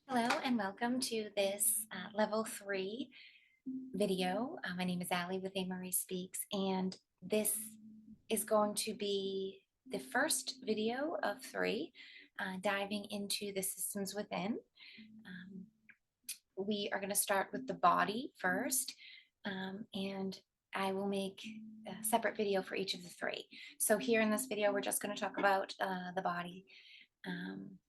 Hello and welcome to this level 3 video. My name is Allie with A. Marie Speaks, and this is going to be the first video of 3 diving into the systems within. Um, we are going to start with the body first, and I will make a separate video for each of the 3. So here in this video, we're just going to talk about the body. Um,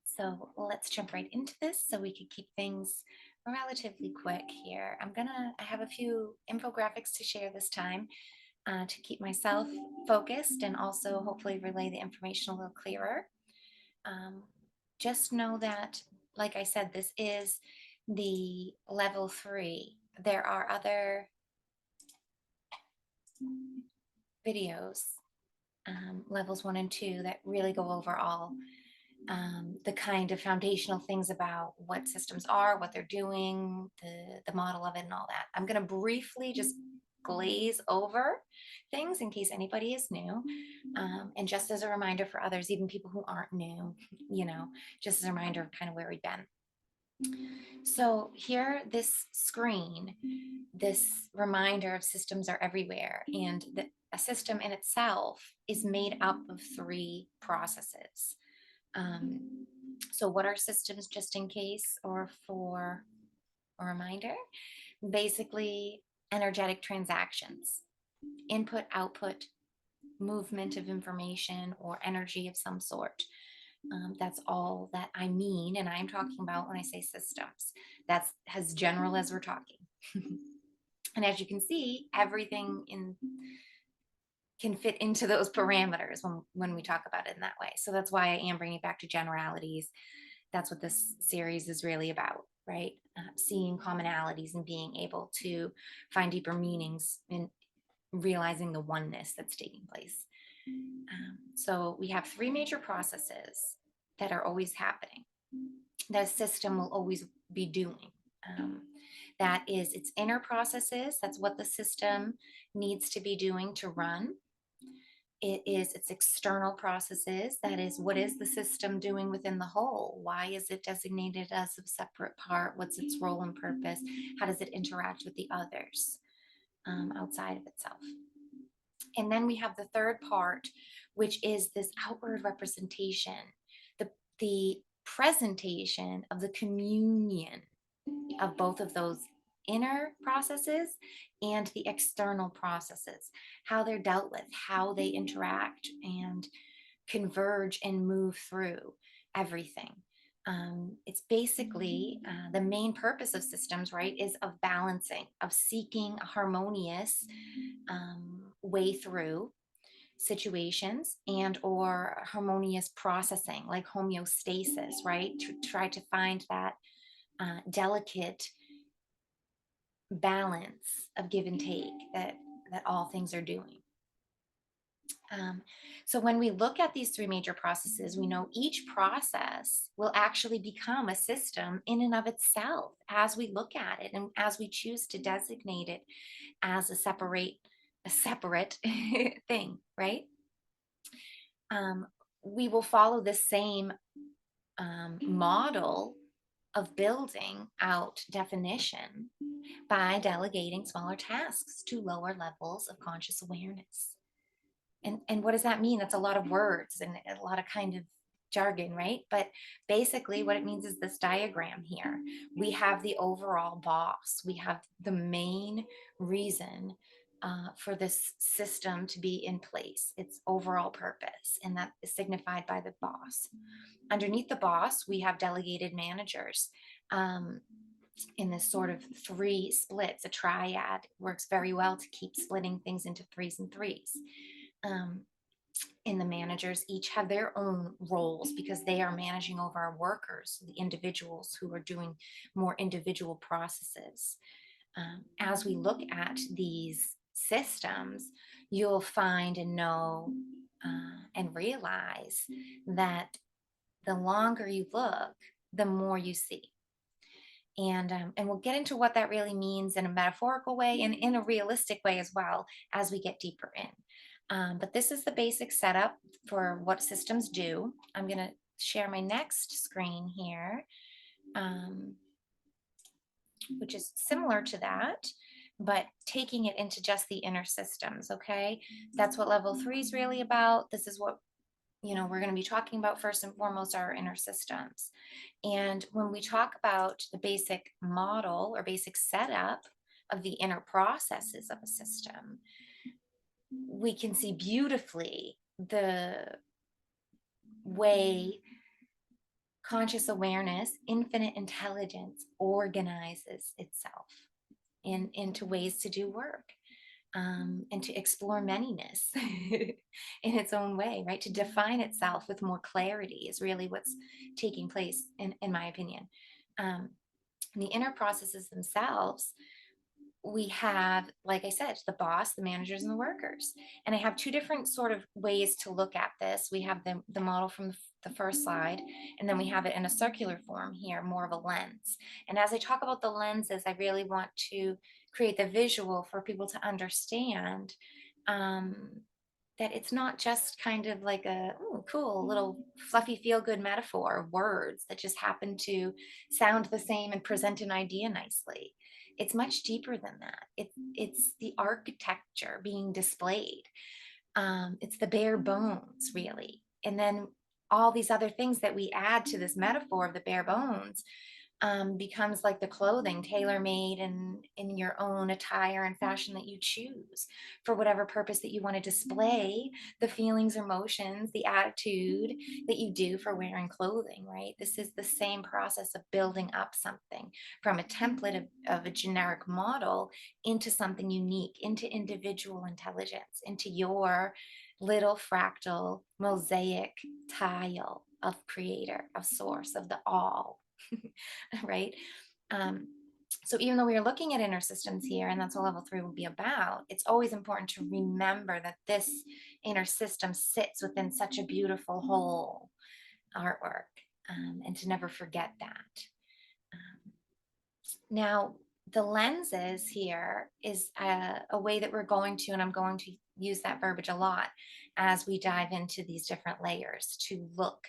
so let's jump right into this so we can keep things relatively quick here. I have a few infographics to share this time to keep myself focused and also hopefully relay the information a little clearer. Um, just know that, like I said, this is the level 3. There are other videos, levels 1 and 2, that really go over all the kind of foundational things about what systems are, what they're doing, the model of it, and all that. I'm going to briefly just glaze over things in case anybody is new. And just as a reminder for others, even people who aren't new, just as a reminder of kind of where we've been. So here, this screen, this reminder of systems are everywhere, and a system in itself is made up of 3 processes. So what are systems, just in case, or for a reminder? Basically, energetic transactions, input, output, movement of information or energy of some sort. That's all that I mean, and I'm talking about when I say systems. That's as general as we're talking. And as you can see, everything can fit into those parameters when we talk about it in that way. So that's why I am bringing it back to generalities. That's what this series is really about, right? Seeing commonalities and being able to find deeper meanings in realizing the oneness that's taking place. So we have 3 major processes that are always happening. The system will always be doing. That is its inner processes. That's what the system needs to be doing to run. It is its external processes. That is, what is the system doing within the whole? Why is it designated as a separate part? What's its role and purpose? How does it interact with the others outside of itself? And then we have the third part, which is this outward representation, the presentation of the communion of both of those inner processes and the external processes, how they're dealt with, how they interact and converge and move through everything. It's basically the main purpose of systems, right, is of balancing, of seeking a harmonious way through situations and or harmonious processing, like homeostasis, right, to try to find that delicate balance of give and take that all things are doing. So when we look at these 3 major processes, we know each process will actually become a system in and of itself as we look at it and as we choose to designate it as a separate thing, right? We will follow the same model of building out definition by delegating smaller tasks to lower levels of conscious awareness. And what does that mean? That's a lot of words and a lot of kind of jargon, right? But basically what it means is this diagram here. We have the overall boss. We have the main reason for this system to be in place, its overall purpose, and that is signified by the boss. Underneath the boss, we have delegated managers. In this sort of 3 splits, a triad works very well to keep splitting things into 3s and 3s. And the managers each have their own roles because they are managing over our workers, the individuals who are doing more individual processes. As we look at these systems, you'll find and know and realize that the longer you look, the more you see. And we'll get into what that really means in a metaphorical way and in a realistic way as well as we get deeper in. But this is the basic setup for what systems do. I'm going to share my next screen here, um, which is similar to that, but taking it into just the inner systems. Okay. That's what level 3 is really about. This is what, we're going to be talking about first and foremost, our inner systems. And when we talk about the basic model or basic setup of the inner processes of a system, we can see beautifully the way conscious awareness, infinite intelligence organizes itself into ways to do work, and to explore manyness in its own way, right? To define itself with more clarity is really what's taking place, in my opinion. Um, the inner processes themselves, we have, like I said, the boss, the managers, and the workers. And I have two different sort of ways to look at this. We have the model from the first slide, and then we have it in a circular form here, more of a lens. And as I talk about the lenses, I really want to create the visual for people to understand, um, that it's not just kind of like a cool little fluffy feel good metaphor, words that just happen to sound the same and present an idea nicely. It's much deeper than that. It's the architecture being displayed. It's the bare bones, really. And then all these other things that we add to this metaphor of the bare bones, becomes like the clothing tailor made in your own attire and fashion that you choose for whatever purpose that you want to display the feelings, emotions, the attitude that you do for wearing clothing, right? This is the same process of building up something from a template of a generic model into something unique, into individual intelligence, into your little fractal mosaic tile of creator, of source, of the all. Right? Um, so even though we are looking at inner systems here, and that's what level 3 will be about, it's always important to remember that this inner system sits within such a beautiful whole artwork, and to never forget that. Now, the lenses here is a way that we're going to, and I'm going to use that verbiage a lot as we dive into these different layers to look.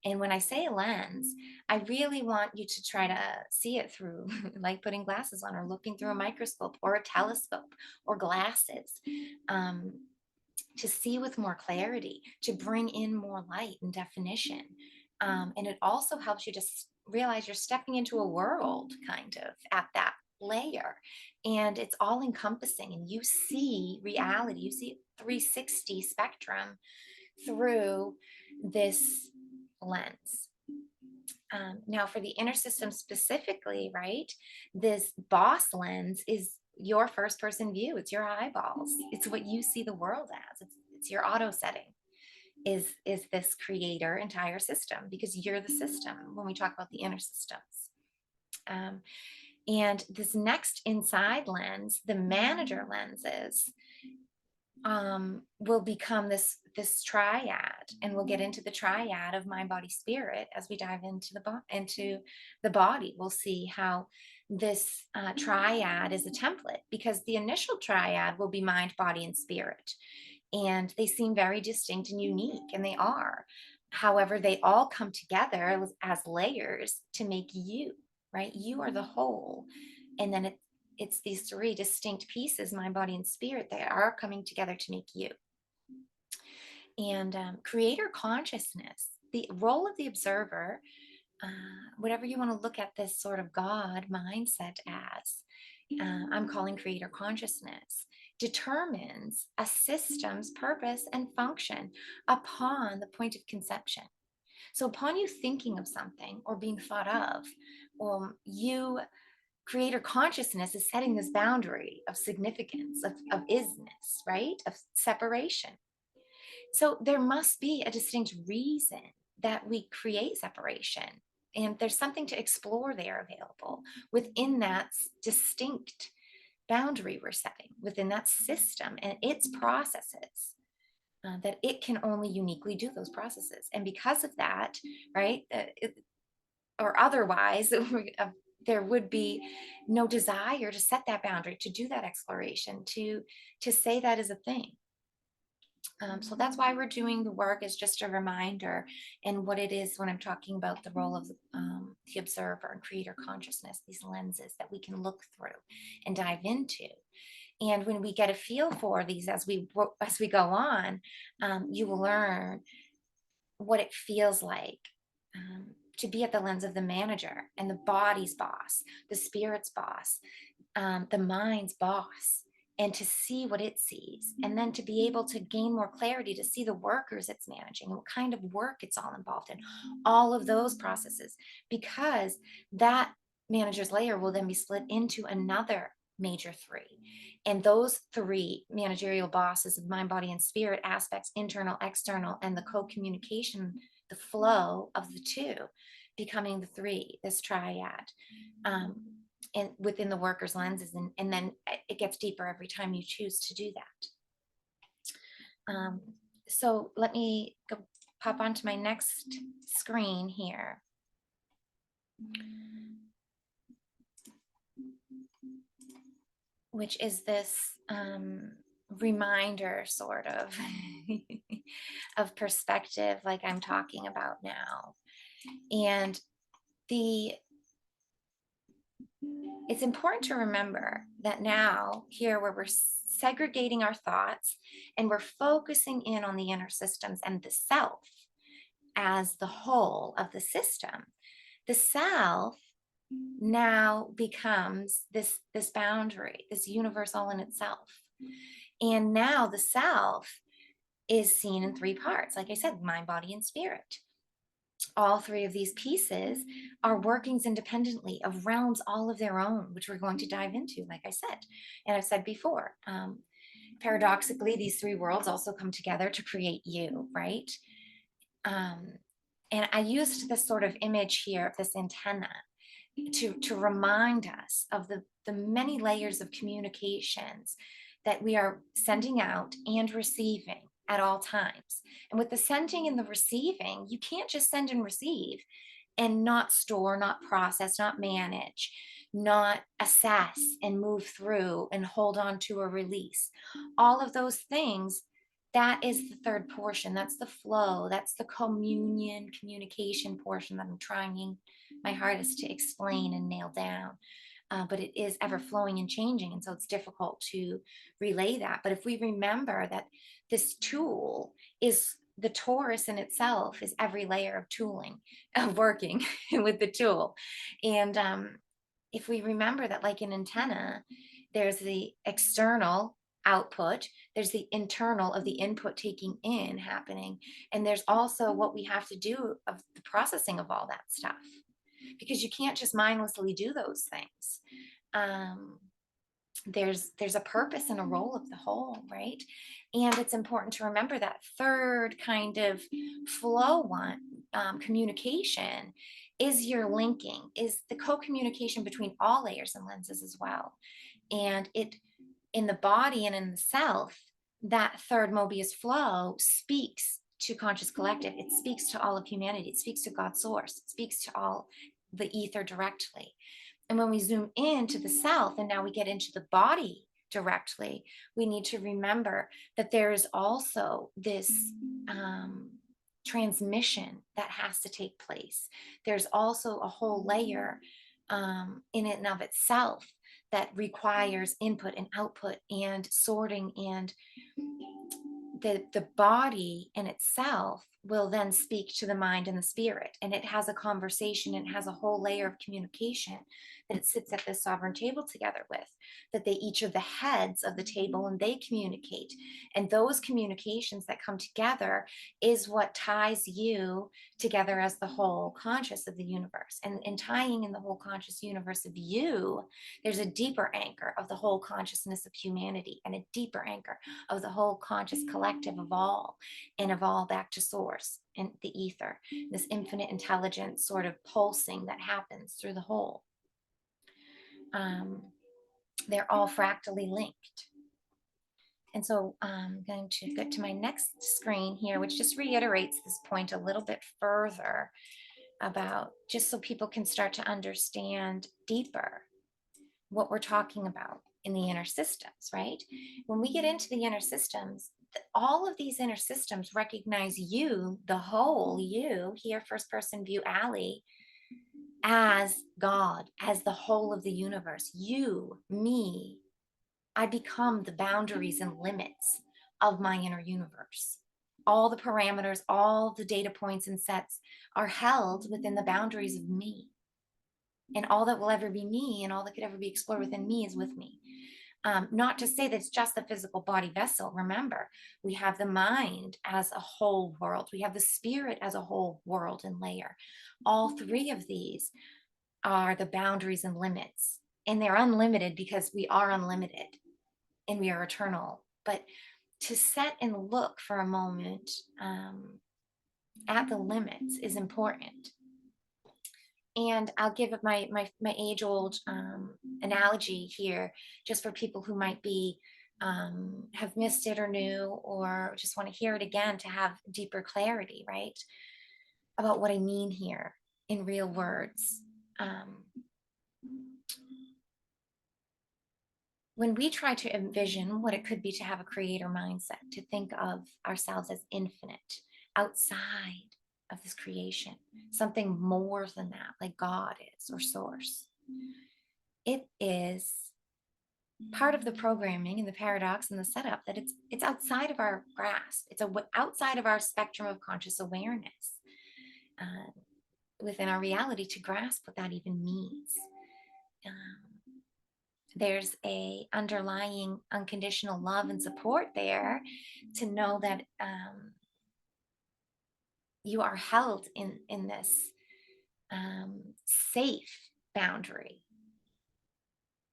And when I say lens, I really want you to try to see it through like putting glasses on or looking through a microscope or a telescope or glasses, um, to see with more clarity, to bring in more light and definition. And it also helps you to realize you're stepping into a world kind of at that layer, and it's all encompassing, and you see reality, you see 360 spectrum through this lens. Now, for the inner system specifically, right, this boss lens is your first person view. It's your eyeballs. It's what you see the world as. It's your auto setting. Is this creator entire system, because you're the system when we talk about the inner systems. Um, and this next inside lens, the manager lenses, will become this triad, and we'll get into the triad of mind, body, spirit as we dive into the body. We'll see how this triad is a template, because the initial triad will be mind, body, and spirit, and they seem very distinct and unique, and they are. However, they all come together as layers to make you, right? You are the whole, and then it's these three distinct pieces, mind, body, and spirit, that are coming together to make you. And creator consciousness, the role of the observer, whatever you want to look at this sort of God mindset as, I'm calling creator consciousness, determines a system's purpose and function upon the point of conception. So upon you thinking of something or being thought of, you creator consciousness is setting this boundary of significance, of isness, right? Of separation. So there must be a distinct reason that we create separation. And there's something to explore there available within that distinct boundary we're setting, within that system and its processes, that it can only uniquely do those processes. And because of that, right, or otherwise, there would be no desire to set that boundary, to do that exploration, to say that is a thing. So that's why we're doing the work, is just a reminder, and what it is when I'm talking about the role of the observer and creator consciousness, these lenses that we can look through and dive into. And when we get a feel for these as we go on, you will learn what it feels like to be at the lens of the manager and the body's boss, the spirit's boss, the mind's boss, and to see what it sees, and then to be able to gain more clarity to see the workers it's managing and what kind of work it's all involved in, all of those processes, because that manager's layer will then be split into another major three. And those three managerial bosses of mind, body, and spirit aspects, internal, external, and the co communication, the flow of the two, becoming the three, this triad. Um, and within the worker's lenses, and then it gets deeper every time you choose to do that. So let me go pop onto my next screen here. Which is this reminder, sort of, of perspective, like I'm talking about now. And it's important to remember that now, here where we're segregating our thoughts and we're focusing in on the inner systems and the self as the whole of the system, the self now becomes this boundary, this universe all in itself. And now the self is seen in three parts, like I said, mind, body, and spirit. All three of these pieces are workings independently of realms all of their own, which we're going to dive into, like I said. And I've said before, paradoxically, these three worlds also come together to create you, right? And I used this sort of image here of this antenna to remind us of the many layers of communications that we are sending out and receiving at all times. And with the sending and the receiving, you can't just send and receive and not store, not process, not manage, not assess and move through and hold on to a release. All of those things, that is the third portion. That's the flow. That's the communion, communication portion that I'm trying my hardest to explain and nail down. But it is ever flowing and changing. And so it's difficult to relay that. But if we remember that this tool is the torus in itself, is every layer of tooling, of working with the tool. And if we remember that, like an antenna, there's the external output, there's the internal of the input taking in happening, and there's also what we have to do of the processing of all that stuff, because you can't just mindlessly do those things. There's a purpose and a role of the whole, right? And it's important to remember that third kind of flow one, communication, is your linking, is the co-communication between all layers and lenses as well. And it, in the body and in the self, that third Mobius flow speaks to conscious collective. It speaks to all of humanity. It speaks to God's source. It speaks to all the ether directly. And when we zoom into the self, and now we get into the body directly, we need to remember that there is also this transmission that has to take place. There's also a whole layer in and of itself that requires input and output and sorting, and the body in itself will then speak to the mind and the spirit, and it has a conversation, and it has a whole layer of communication that it sits at this sovereign table together with, that they each are the heads of the table and they communicate, and those communications that come together is what ties you together as the whole conscious of the universe. And in tying in the whole conscious universe of you, there's a deeper anchor of the whole consciousness of humanity, and a deeper anchor of the whole conscious collective of all, and of all back to source and the ether, this infinite intelligence sort of pulsing that happens through the whole. They're all fractally linked. And so I'm going to get to my next screen here, which just reiterates this point a little bit further, about just so people can start to understand deeper what we're talking about in the inner systems, right? When we get into the inner systems, all of these inner systems recognize you, the whole you, here, first person view, Allie, as God, as the whole of the universe. You, me, I become the boundaries and limits of my inner universe. All the parameters, all the data points and sets are held within the boundaries of me. And all that will ever be me and all that could ever be explored within me is with me. Not to say that it's just the physical body vessel. Remember, we have the mind as a whole world, we have the spirit as a whole world and layer. All three of these are the boundaries and limits, and they're unlimited because we are unlimited and we are eternal. But to set and look for a moment at the limits is important. And I'll give my age old analogy here, just for people who might be have missed it or new, or just want to hear it again to have deeper clarity, right, about what I mean here in real words. When we try to envision what it could be to have a creator mindset, to think of ourselves as infinite, outside of this creation, something more than that, like God is or source, it is part of the programming and the paradox and the setup that it's outside of our grasp. It's outside of our spectrum of conscious awareness, uh, within our reality, to grasp what that even means. There's a underlying unconditional love and support there to know that you are held in this safe boundary.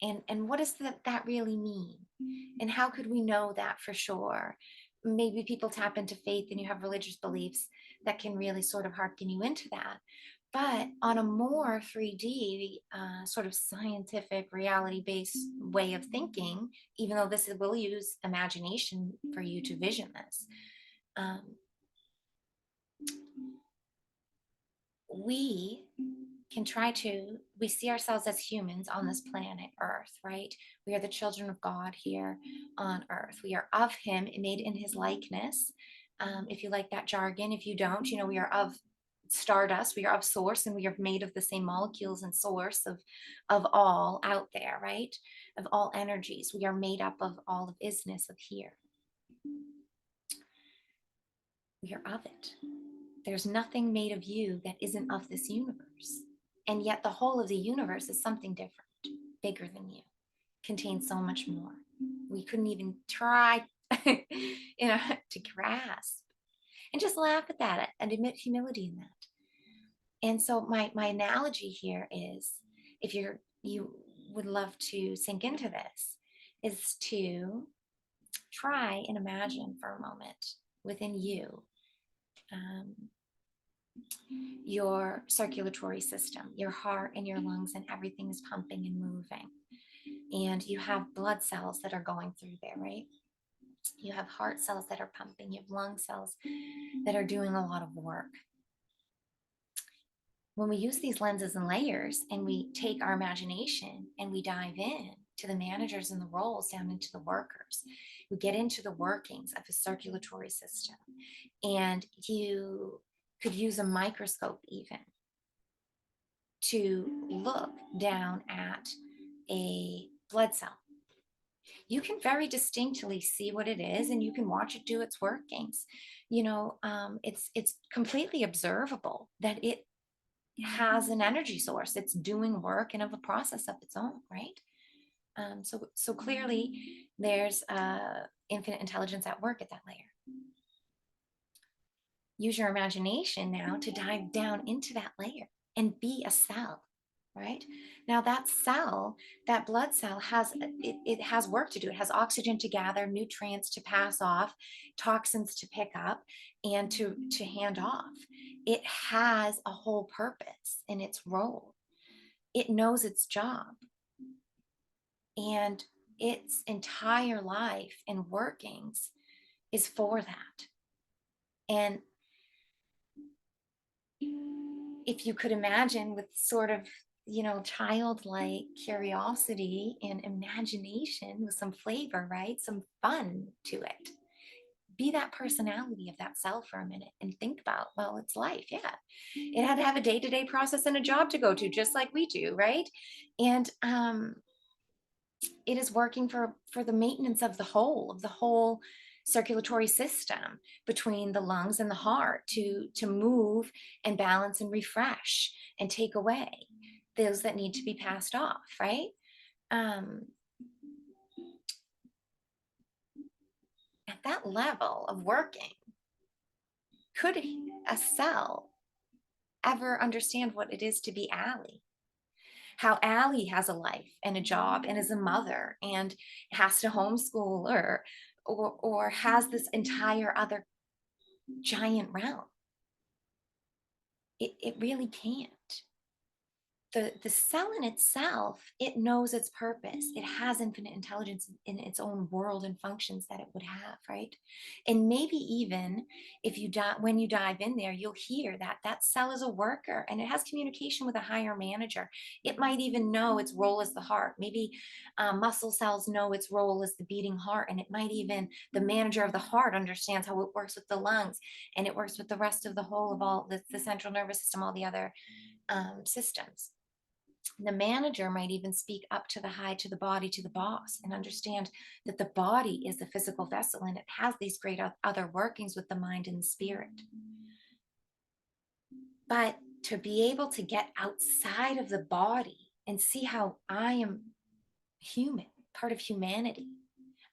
And what does that really mean? And how could we know that for sure? Maybe people tap into faith and you have religious beliefs that can really sort of harken you into that. But on a more 3D, sort of scientific, reality-based way of thinking, even though this will use imagination for you to vision this, we can try to, we see ourselves as humans on this planet Earth, right? We are the children of God here on Earth. We are of Him, made in His likeness. If you like that jargon, if you don't, we are of stardust, we are of source, and we are made of the same molecules and source of all out there, right? Of all energies. We are made up of all of isness, of here. We are of it. There's nothing made of you that isn't of this universe. And yet the whole of the universe is something different, bigger than you, contains so much more. We couldn't even try to grasp, and just laugh at that and admit humility in that. And so my analogy here is, if you would love to sink into this, is to try and imagine for a moment within you your circulatory system, your heart and your lungs, and everything is pumping and moving. And you have blood cells that are going through there, right? You have heart cells that are pumping, you have lung cells that are doing a lot of work. When we use these lenses and layers and we take our imagination and we dive in to the managers and the roles, down into the workers, we get into the workings of the circulatory system. And you could use a microscope even to look down at a blood cell. You can very distinctly see what it is, and you can watch it do its workings. It's completely observable that it has an energy source. It's doing work and of a process of its own, right? So clearly there's infinite intelligence at work at that layer. Use your imagination now to dive down into that layer and be a cell, right? Now that cell, that blood cell it has work to do. It has oxygen to gather, nutrients to pass off, toxins to pick up, and to hand off. It has a whole purpose in its role. It knows its job. And its entire life and workings is for that. And if you could imagine, with sort of childlike curiosity and imagination, with some flavor, right, some fun to it, be that personality of that cell for a minute and think about, well, it's life. Yeah. It had to have a day-to-day process and a job to go to, just like we do, right? And it is working for the maintenance of the whole circulatory system between the lungs and the heart to move and balance and refresh and take away those that need to be passed off, right? um, at that level of working, could a cell ever understand what it is to be Allie? How Allie has a life and a job and is a mother and has to homeschool or has this entire other giant realm. It really can't. The cell in itself, it knows its purpose. It has infinite intelligence in its own world and functions that it would have, right? And maybe even if you when you dive in there, you'll hear that that cell is a worker and it has communication with a higher manager. It might even know its role as the heart. Maybe muscle cells know its role as the beating heart, and it might even, the manager of the heart understands how it works with the lungs, and it works with the rest of the whole of all the central nervous system, all the other systems. The manager might even speak up to the high, to the body, to the boss, and understand that the body is the physical vessel and it has these great other workings with the mind and the spirit. But to be able to get outside of the body and see how I am human, part of humanity,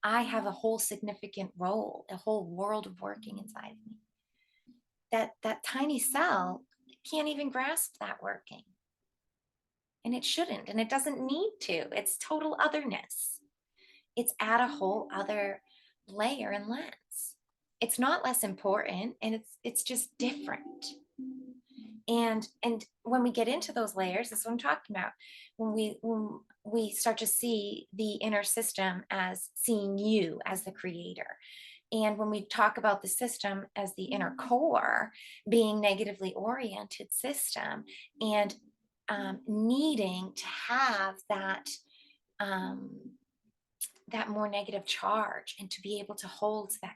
I have a whole significant role, a whole world of working inside of me. That tiny cell can't even grasp that working. And it shouldn't, and it doesn't need to. It's total otherness. It's at a whole other layer and lens. It's not less important, and it's just different. And when we get into those layers, that's what I'm talking about. When we start to see the inner system as seeing you as the creator, and when we talk about the system as the inner core being negatively oriented system, and needing to have um, that more negative charge and to be able to hold that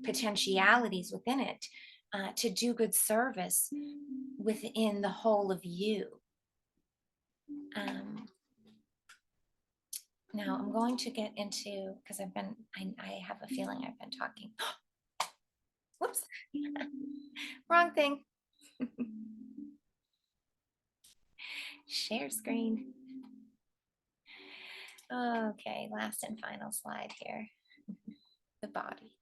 potentialities within it, to do good service within the whole of you. Um, Now I'm going to get into, because I have a feeling I've been talking. Whoops, wrong thing. Share screen. Okay, last and final slide here. The body.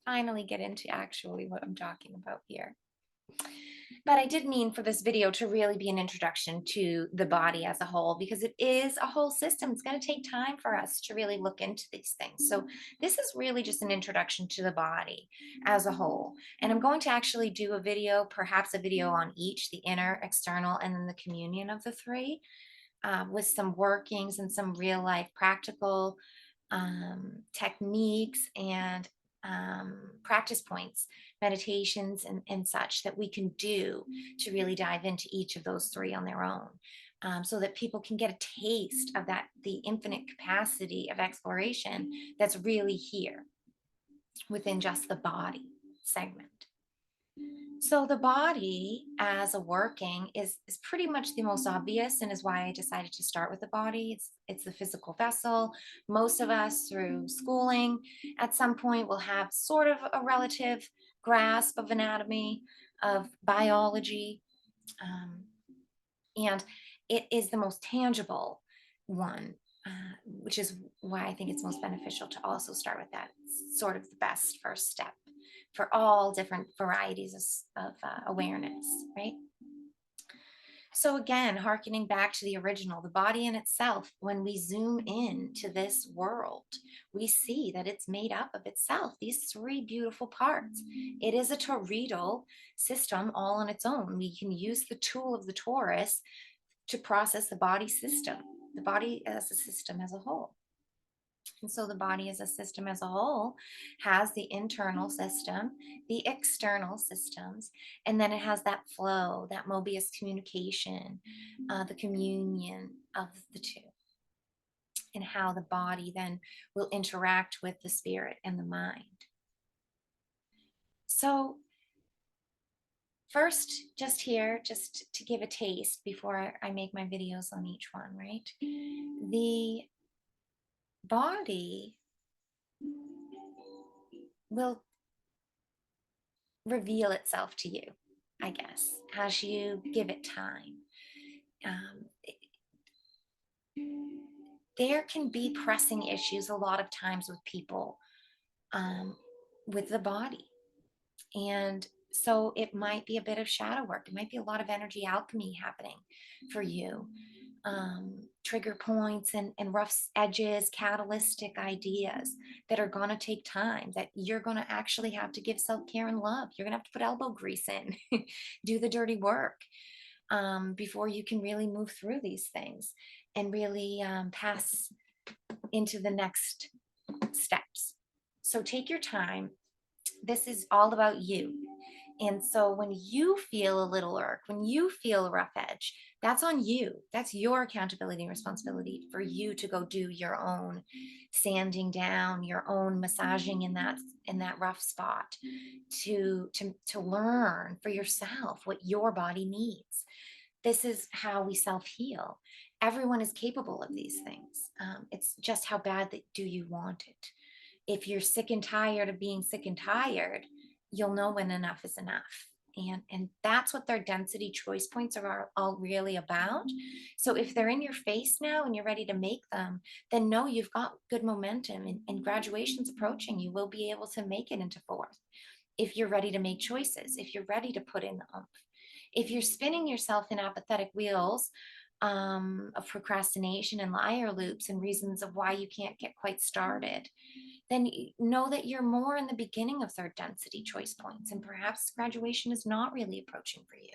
Finally get into actually what I'm talking about here. But I did mean for this video to really be an introduction to the body as a whole, because it is a whole system. It's going to take time for us to really look into these things. So this is really just an introduction to the body as a whole. And I'm going to actually do a video, perhaps a video on each, the inner, external, and then the communion of the three, with some workings and some real life practical techniques and practice points, meditations, and such that we can do to really dive into each of those three on their own, so that people can get a taste of that, the infinite capacity of exploration that's really here within just the body segment. So the body as a working is pretty much the most obvious, and is why I decided to start with the body. It's the physical vessel. Most of us through schooling at some point will have sort of a relative grasp of anatomy, of biology, um, and it is the most tangible one, which is why I think it's most beneficial to also start with that. It's sort of the best first step for all different varieties of awareness, right? So again, hearkening back to the original, the body in itself, when we zoom in to this world, we see that it's made up of itself, these three beautiful parts. It is a toroidal system all on its own. We can use the tool of the torus to process the body system, the body as a system as a whole. And so the body as a system as a whole has the internal system, the external systems, and then it has that flow, that Mobius communication, the communion of the two, and how the body then will interact with the spirit and the mind. So first, just here, just to give a taste before I make my videos on each one, right? The body will reveal itself to you, I guess, as you give it time. Um, there can be pressing issues a lot of times with people, um, with the body. And so it might be a bit of shadow work. It might be a lot of energy alchemy happening for you. Trigger points and rough edges, catalytic ideas that are going to take time, that you're going to actually have to give self-care and love. You're going to have to put elbow grease in, do the dirty work, before you can really move through these things and really pass into the next steps. So take your time. This is all about you. And so when you feel a little irk, when you feel a rough edge, that's on you. That's your accountability and responsibility for you to go do your own sanding down, your own massaging in that rough spot, to learn for yourself what your body needs. This is how we self-heal. Everyone is capable of these things. It's just how bad that do you want it? If you're sick and tired of being sick and tired, you'll know when enough is enough. And that's what their density choice points are all really about. So if they're in your face now and you're ready to make them, then know you've got good momentum, and graduation's approaching. You will be able to make it into fourth if you're ready to make choices, if you're ready to put in the oomph. If you're spinning yourself in apathetic wheels, of procrastination and liar loops and reasons of why you can't get quite started, then know that you're more in the beginning of third density choice points, and perhaps graduation is not really approaching for you.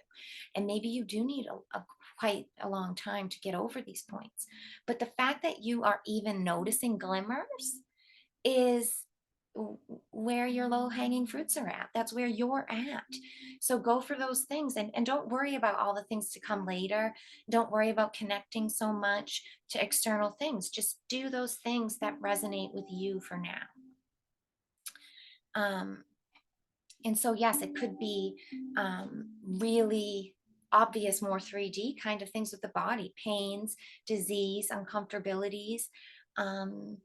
And maybe you do need a quite a long time to get over these points. But the fact that you are even noticing glimmers is where your low hanging fruits are at. That's where you're at. So go for those things, and don't worry about all the things to come later. Don't worry about connecting so much to external things. Just do those things that resonate with you for now. Um, and so, yes, it could be really obvious, more 3D kind of things with the body: pains, disease, uncomfortabilities. Um,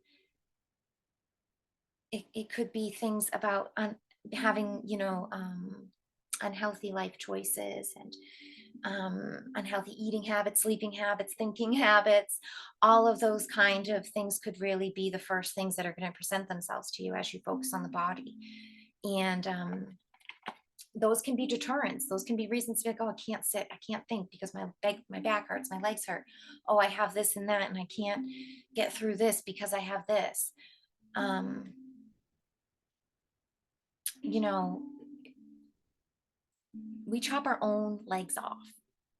it could be things about having, unhealthy life choices, and unhealthy eating habits, sleeping habits, thinking habits. All of those kind of things could really be the first things that are going to present themselves to you as you focus on the body. And those can be deterrents. Those can be reasons to be like, oh, I can't sit, I can't think because my back hurts, my legs hurt. Oh, I have this and that, and I can't get through this because I have this. Um, you know, we chop our own legs off,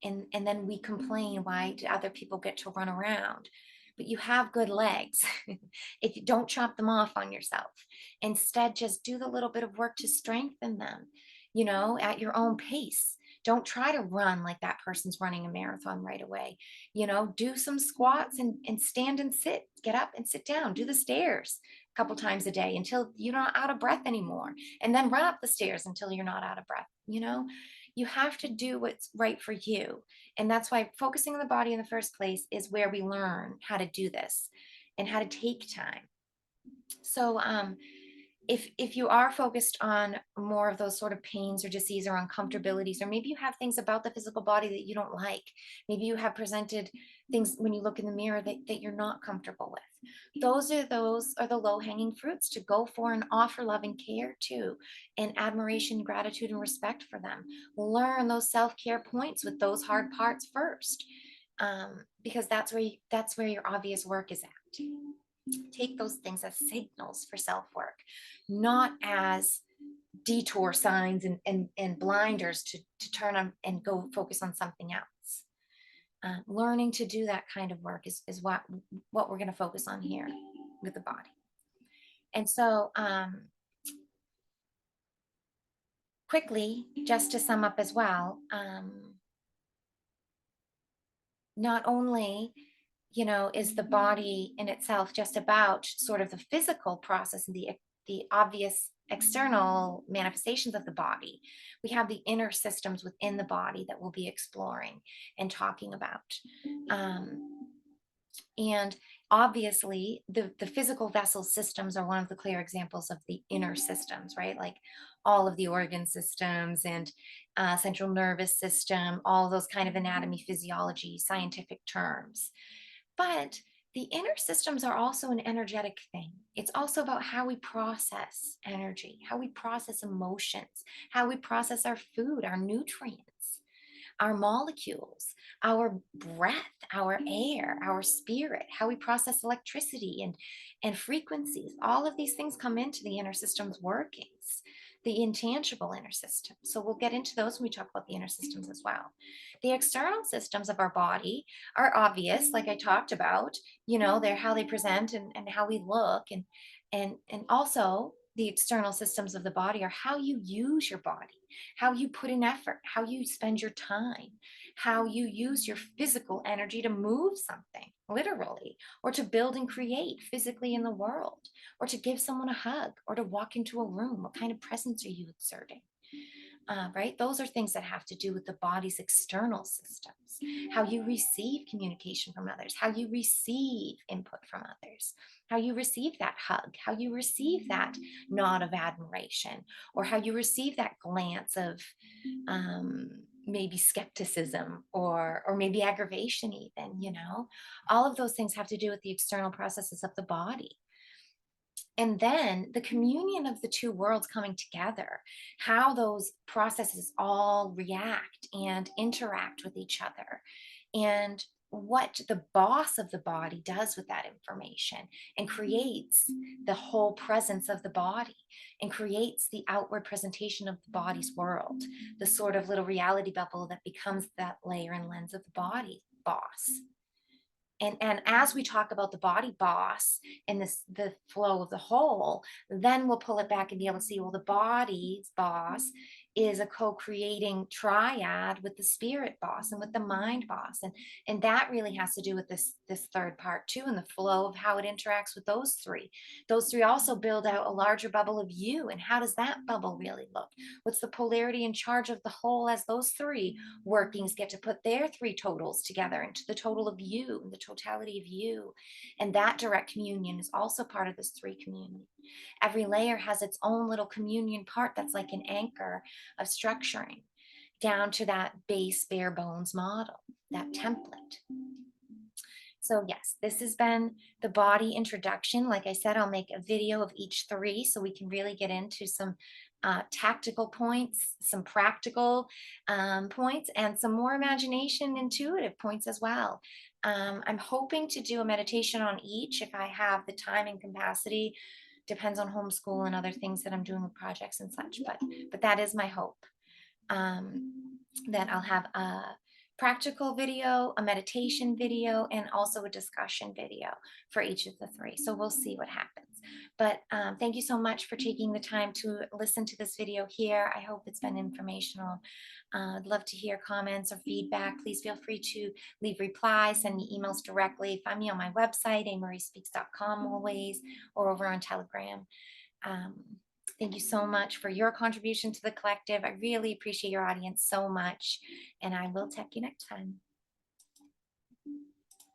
and then we complain, why do other people get to run around? But you have good legs. If you don't chop them off on yourself, instead just do the little bit of work to strengthen them, at your own pace. Don't try to run like that person's running a marathon right away. Do some squats, and stand and sit, get up and sit down, do the stairs a couple times a day until you're not out of breath anymore, and then run up the stairs until you're not out of breath. You have to do what's right for you. And that's why focusing on the body in the first place is where we learn how to do this and how to take time. So, if you are focused on more of those sort of pains or disease or uncomfortabilities, or maybe you have things about the physical body that you don't like, maybe you have presented things when you look in the mirror that you're not comfortable with, those are the low hanging fruits to go for and offer loving care to, and admiration, gratitude, and respect for them. Learn those self-care points with those hard parts first, because that's where your obvious work is at. Take those things as signals for self-work, not as detour signs and blinders to turn on and go focus on something else. Learning to do that kind of work is what we're going to focus on here with the body. And so, quickly, just to sum up as well, not only is the body in itself just about sort of the physical process and the the obvious external manifestations of the body, we have the inner systems within the body that we'll be exploring and talking about. Um, and obviously, the physical vessel systems are one of the clear examples of the inner systems, right? Like all of the organ systems and central nervous system, all those kind of anatomy, physiology, scientific terms. But the inner systems are also an energetic thing. It's also about how we process energy, how we process emotions, how we process our food, our nutrients, our molecules, our breath, our air, our spirit, how we process electricity and frequencies. All of these things come into the inner system's workings, the intangible inner system. So we'll get into those when we talk about the inner systems as well. The external systems of our body are obvious, like I talked about, they're how they present and how we look. And also the external systems of the body are how you use your body, how you put in effort, how you spend your time, how you use your physical energy to move something, literally, or to build and create physically in the world, or to give someone a hug, or to walk into a room. What kind of presence are you exerting? Right? Those are things that have to do with the body's external systems, how you receive communication from others, how you receive input from others, how you receive that hug, how you receive that nod of admiration, or how you receive that glance of maybe skepticism or maybe aggravation even, all of those things have to do with the external processes of the body. And then the communion of the two worlds coming together, how those processes all react and interact with each other, and what the boss of the body does with that information and creates the whole presence of the body and creates the outward presentation of the body's world, the sort of little reality bubble that becomes that layer and lens of the body boss. And as we talk about the body boss and the flow of the whole, then we'll pull it back and be able to see, well, the body's boss is a co-creating triad with the spirit boss and with the mind boss. And that really has to do with this third part too, and the flow of how it interacts with those three. Those three also build out a larger bubble of you. And how does that bubble really look? What's the polarity in charge of the whole as those three workings get to put their three totals together into the total of you and the totality of you? And that direct communion is also part of this three communion. Every layer has its own little communion part that's like an anchor of structuring down to that base bare bones model, that template. So yes, this has been the body introduction. Like I said, I'll make a video of each three so we can really get into some tactical points, some practical points, and some more imagination, intuitive points as well. I'm hoping to do a meditation on each if I have the time and capacity. Depends on homeschool and other things that I'm doing with projects and such, but that is my hope. That I'll have a practical video, a meditation video, and also a discussion video for each of the three. So we'll see what happens. But thank you so much for taking the time to listen to this video here. I hope it's been informational. I'd love to hear comments or feedback. Please feel free to leave replies, send me emails directly. Find me on my website, amariespeaks.com always, or over on Telegram. Um, Thank you so much for your contribution to the collective. I really appreciate your audience so much, and I will talk to you next time.